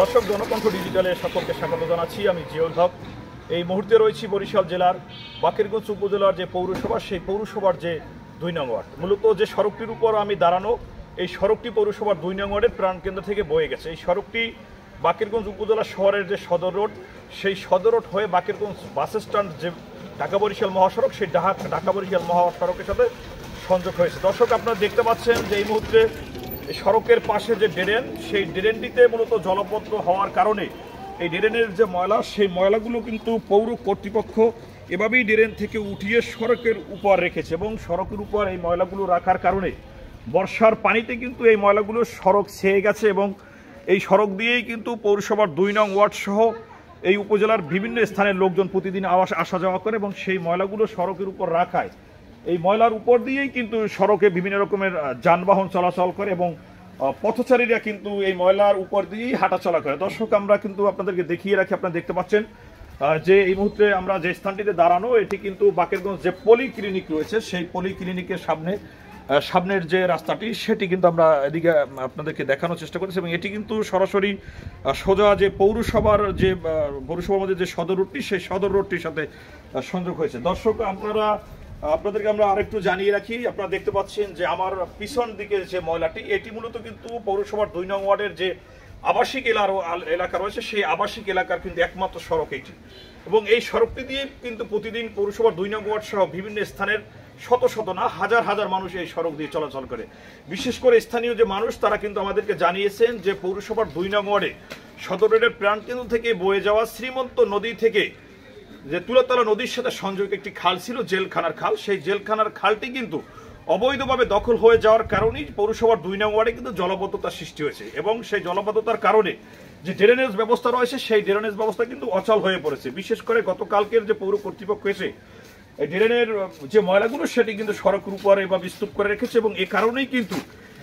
দর্শক জনকণ্ঠ ডিজিটালে সকলকে স্বাগত জানাচ্ছি। আমি জিয়াউল হক। এই মুহূর্তে রয়েছি বরিশাল জেলার বাকেরগঞ্জ উপজেলার যে পৌরসভা, সেই পৌরসভার যে 2 নং ওয়ার্ড। মূলত যে সড়কটির উপর আমি দাঁড়ানো, এই সড়কটি পৌরসভার 2 নং ওয়ার্ডের প্রাণকেন্দ্র থেকে বয়ে গেছে। এই সড়কটি বাকেরগঞ্জ উপজেলা শহরের যে সদর রোড, সেই সদর রোড হয়ে বাকেরগঞ্জ বাস স্ট্যান্ড যে ঢাকা বরিশাল মহাসড়ক, সেই ঢাকা বরিশাল মহাসড়কের সাথে সংযোগ হয়েছে। দর্শক আপনারা দেখতে পাচ্ছেন যে এই মুহূর্তে সড়কের পাশে যে ড্রেন, সেই ড্রেনটিতে মূলত জলবদ্ধ হওয়ার কারণে এই ড্রেনের যে ময়লা, সেই ময়লাগুলো কিন্তু পৌর কর্তৃপক্ষ এভাবেই ড্রেন থেকে উঠিয়ে সড়কের উপর রেখেছে এবং সড়কের উপর এই ময়লাগুলো রাখার কারণে বর্ষার পানিতে কিন্তু এই ময়লাগুলো সড়ক ছেয়ে গেছে এবং এই সড়ক দিয়েই কিন্তু পৌরসভার 2 নং ওয়ার্ড সহ এই উপজেলার বিভিন্ন স্থানের লোকজন প্রতিদিন আসা যাওয়া করে এবং সেই ময়লাগুলো সড়কের উপর রাখায় এই ময়লার উপর দিয়েই কিন্তু সড়কে বিভিন্ন রকমের যানবাহন চলাচল করে এবং পথচারীরা কিন্তু এই ময়লার উপর দিয়েই হাঁটাচলা করে। দর্শক আমরা কিন্তু আপনাদেরকে দেখিয়ে রাখি, আপনারা দেখতে পাচ্ছেন যে এই মুহূর্তে আমরা যে স্থানটিতে দাঁড়ানো, এটি কিন্তু বাকেরগঞ্জ যে পলি ক্লিনিক রয়েছে, সেই পলি ক্লিনিকের সামনের যে রাস্তাটি, সেটি কিন্তু আমরা এদিকে আপনাদেরকে দেখানোর চেষ্টা করছি এবং এটি কিন্তু সরাসরি সোজা যে পৌরসভার মধ্যে যে সদর রোডটি, সেই সদর রোডটির সাথে সংযোগ হয়েছে। দর্শক আপনাদেরকে আমরা আরেকটু জানিয়ে রাখি, আপনারা দেখতে পাচ্ছেন যে আমার পিছন দিকে যে ময়লাটি, এটি মূলত কিন্তু পৌরসভার 2 নং ওয়ার্ডের যে আবাসিক এলাকা রয়েছে, সেই আবাসিক এলাকার কিন্তু একমাত্র সড়ক এটি এবং এই সড়কটি দিয়ে কিন্তু প্রতিদিন পৌরসভার 2 নং ওয়ার্ড সহ বিভিন্ন স্থানের শত শত না হাজার হাজার মানুষ এই সড়ক দিয়ে চলাচল করে। বিশেষ করে স্থানীয় যে মানুষ, তারা কিন্তু আমাদেরকে জানিয়েছেন যে পৌরসভার 2 নং ওয়ার্ডে সদর রোডের প্রাণকেন্দ্র থেকে বয়ে যাওয়া শ্রীমন্ত নদী থেকে যে তুলাতলা নদীর সাথে সংযোগ একটি খাল ছিল, জেলখানার খাল, সেই জেলখানার খালটি কিন্তু অবৈধভাবে দখল হয়ে যাওয়ার কারণেই পৌরসভার 2 নং ওয়ার্ডে কিন্তু জলাবদ্ধতার সৃষ্টি হয়েছে এবং সেই জলাবদ্ধতার কারণে যে ড্রেনেজ ব্যবস্থা রয়েছে, সেই ড্রেনেজ ব্যবস্থা কিন্তু অচল হয়ে পড়েছে। বিশেষ করে গতকালকের যে পৌর কর্তৃপক্ষ এসে এই ড্রেনের যে ময়লাগুলো, সেটি কিন্তু সড়কের উপরে এভাবে স্তূপ করে রেখেছে এবং এই কারণেই কিন্তু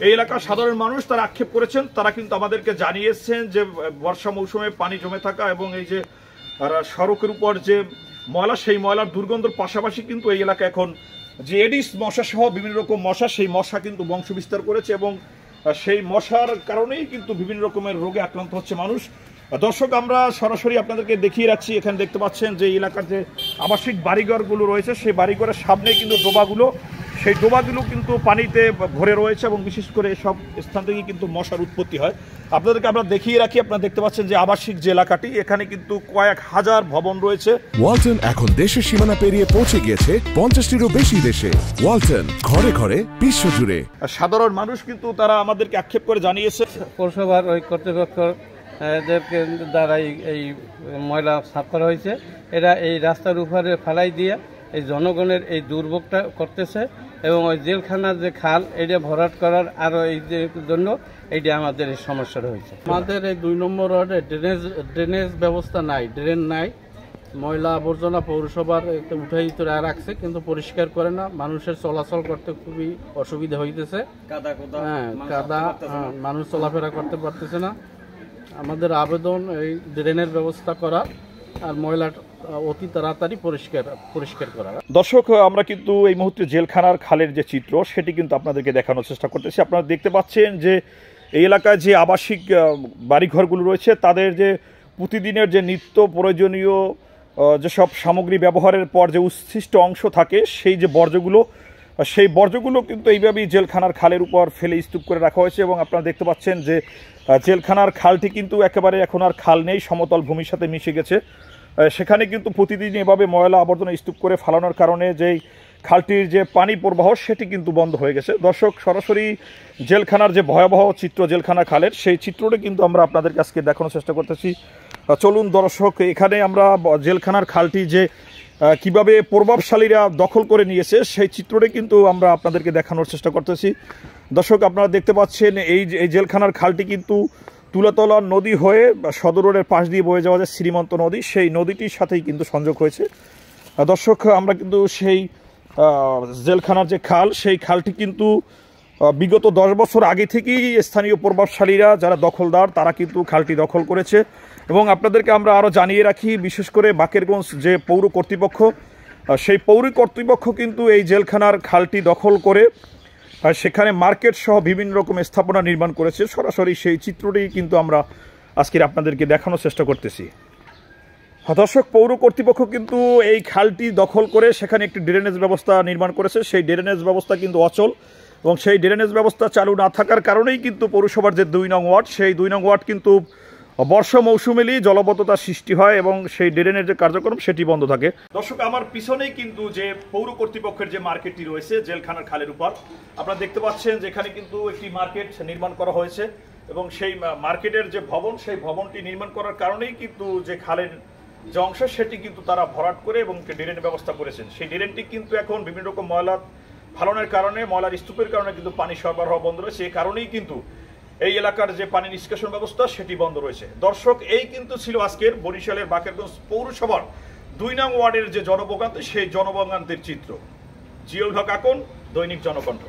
এই এলাকার সাধারণ মানুষ তারা আক্ষেপ করেছেন। তারা কিন্তু আমাদেরকে জানিয়েছেন যে বর্ষা মৌসুমে পানি জমে থাকা এবং এই যে সড়কের উপর যে ময়লা, সেই ময়লার দুর্গন্ধের পাশাপাশি কিন্তু এই এলাকা এখন যে এডিস মশা সহ বিভিন্ন রকম মশা, সেই মশা কিন্তু বংশ বিস্তার করেছে এবং সেই মশার কারণেই কিন্তু বিভিন্ন রকমের রোগে আক্রান্ত হচ্ছে মানুষ। দর্শক আমরা সরাসরি আপনাদেরকে দেখিয়ে রাখছি, এখানে দেখতে পাচ্ছেন যে এলাকার যে আবাসিক বাড়িঘরগুলো রয়েছে, সেই বাড়িঘরের সামনে কিন্তু সেই ডোবাগুলো কিন্তু পানিতে ভরে রয়েছে এবং বিশেষ করে এসব স্থান থেকে কিন্তু মশার উৎপত্তি হয়। আপনাদেরকে আমরা দেখিয়ে রাখি, আপনারা দেখতে পাচ্ছেন যে আবাসিক যে এলাকাটি, এখানে কিন্তু কয়েক হাজার ভবন রয়েছে। ওয়ালটন এখন দেশের সীমানা পেরিয়ে পৌঁছে গিয়েছে 50টিরও বেশি দেশে। ওয়ালটন, ঘরে ঘরে বিশ্বজুড়ে। সাধারণ মানুষ কিন্তু তারা আমাদেরকে আক্ষেপ করে জানিয়েছে পৌরসভার ওই কর্তৃপক্ষ দ্বারা এই ময়লা সাফ করা হয়েছে, এরা এই রাস্তার উপরে ফেলাই দিয়ে এই জনগণের এই দুর্ভোগটা করতেছে এবং ওই জেলখানার যে খাল, এটা ভরাট করার আরও এই জন্য এইটা আমাদের এই সমস্যা হয়েছে। আমাদের এই 2 নম্বর ওয়ার্ডে ড্রেনেজ ব্যবস্থা নাই, ড্রেন নাই, ময়লা আবর্জনা পৌরসভার উঠাই তোরা রাখছে কিন্তু পরিষ্কার করে না, মানুষের চলাচল করতে খুবই অসুবিধা হইতেছে, কাদা, মানুষ চলাফেরা করতে পারতেছে না। আমাদের আবেদন এই ড্রেনের ব্যবস্থা করা আর ময়লা অতি তাড়াতাড়ি পরিষ্কার করা। দর্শক আমরা কিন্তু এই মুহূর্তে জেলখানার খালের যে চিত্র, সেটি কিন্তু আপনাদেরকে দেখানোর চেষ্টা করতেছি। আপনারা দেখতে পাচ্ছেন যে এই এলাকায় যে আবাসিক বাড়িঘরগুলো রয়েছে, তাদের যে প্রতিদিনের যে নিত্য প্রয়োজনীয় যেসব সামগ্রী ব্যবহারের পর যে উচ্ছিষ্ট অংশ থাকে, সেই যে বর্জ্যগুলো কিন্তু এইভাবেই জেলখানার খালের উপর ফেলে স্তূপ করে রাখা হয়েছে এবং আপনারা দেখতে পাচ্ছেন যে জেলখানার খালটি কিন্তু একেবারে এখন আর খাল নেই, সমতল ভূমির সাথে মিশে গেছে। সেখানে কিন্তু প্রতিদিন এভাবে ময়লা আবর্জনা স্তূপ করে ফেলানোর কারণে যেই খালটির যে পানি প্রবাহ, সেটি কিন্তু বন্ধ হয়ে গেছে। দর্শক সরাসরি জেলখানার যে ভয়াবহ চিত্র জেলখানা খালের, সেই চিত্রটা কিন্তু আমরা আপনাদের কাছে দেখানোর চেষ্টা করতেছি। চলুন দর্শক, এখানে আমরা জেলখানার খালটি যে কিভাবে প্রভাবশালীরা দখল করে নিয়েছে, সেই চিত্রটা কিন্তু আমরা আপনাদেরকে দেখানোর চেষ্টা করতেছি। দর্শক আপনারা দেখতে পাচ্ছেন এই জেলখানার খালটি কিন্তু তুলাতলা নদী হয়ে সদর রোডের পাশ দিয়ে বয়ে যাওয়া যে শ্রীমন্ত নদী, সেই নদীটির সাথেই কিন্তু সংযোগ হয়েছে। দর্শক আমরা কিন্তু সেই জেলখানার যে খাল, সেই খালটি কিন্তু বিগত 10 বছর আগে থেকেই স্থানীয় প্রভাবশালীরা যারা দখলদার, তারা কিন্তু খালটি দখল করেছে এবং আপনাদেরকে আমরা আরও জানিয়ে রাখি, বিশেষ করে বাকেরগঞ্জ যে পৌর কর্তৃপক্ষ, সেই পৌর কর্তৃপক্ষ কিন্তু এই জেলখানার খালটি দখল করে সেখানে মার্কেট সহ বিভিন্ন রকম স্থাপনা নির্মাণ করেছে। সরাসরি সেই চিত্রটি কিন্তু আমরা আজকের আপনাদেরকে দেখানোর চেষ্টা করতেছি। দর্শক, পৌর কর্তৃপক্ষ কিন্তু এই খালটি দখল করে সেখানে একটি ড্রেনেজ ব্যবস্থা নির্মাণ করেছে। সেই ড্রেনেজ ব্যবস্থা কিন্তু অচল এবং সেই ড্রেনেজ ব্যবস্থা চালু না থাকার কারণেই কিন্তু পৌরসভার যে 2 নং ওয়ার্ড, সেই 2 নং ওয়ার্ড কিন্তু বর্ষা মৌসুমেই জলবদ্ধতার সৃষ্টি হয় এবং সেই ড্রেনের যে কার্যক্রম সেটি বন্ধ থাকে। দর্শক, আমার পিছনেই কিন্তু যে পৌর কর্তৃপক্ষের যে মার্কেটটি রয়েছে জেলখানার খালের উপর, আপনারা দেখতে পাচ্ছেন যেখানে কিন্তু একটি মার্কেট নির্মাণ করা হয়েছে এবং সেই মার্কেটের যে ভবন, সেই ভবনটি নির্মাণ করার কারণেই কিন্তু যে খালের যে অংশ সেটি কিন্তু তারা ভরাট করে এবং ড্রেনের ব্যবস্থা করেছেন। সেই ড্রেনটি কিন্তু এখন বিভিন্ন রকম ময়লা ফালনের কারণে, ময়লার স্তূপের কারণে কিন্তু পানি সরবরাহ বন্ধ রয়েছে। এই কারণেই কিন্তু এই এলাকার যে পানি নিষ্কাশন ব্যবস্থা সেটি বন্ধ রয়েছে। দর্শক, এই কিন্তু ছিল আজকের বরিশালের বাকেরগঞ্জ পৌরসভার 2 নং ওয়ার্ডের যে জনভোগান্তি, সেই জনভোগান্তির চিত্র। জিয়াউল হক আকন, দৈনিক জনকণ্ঠ।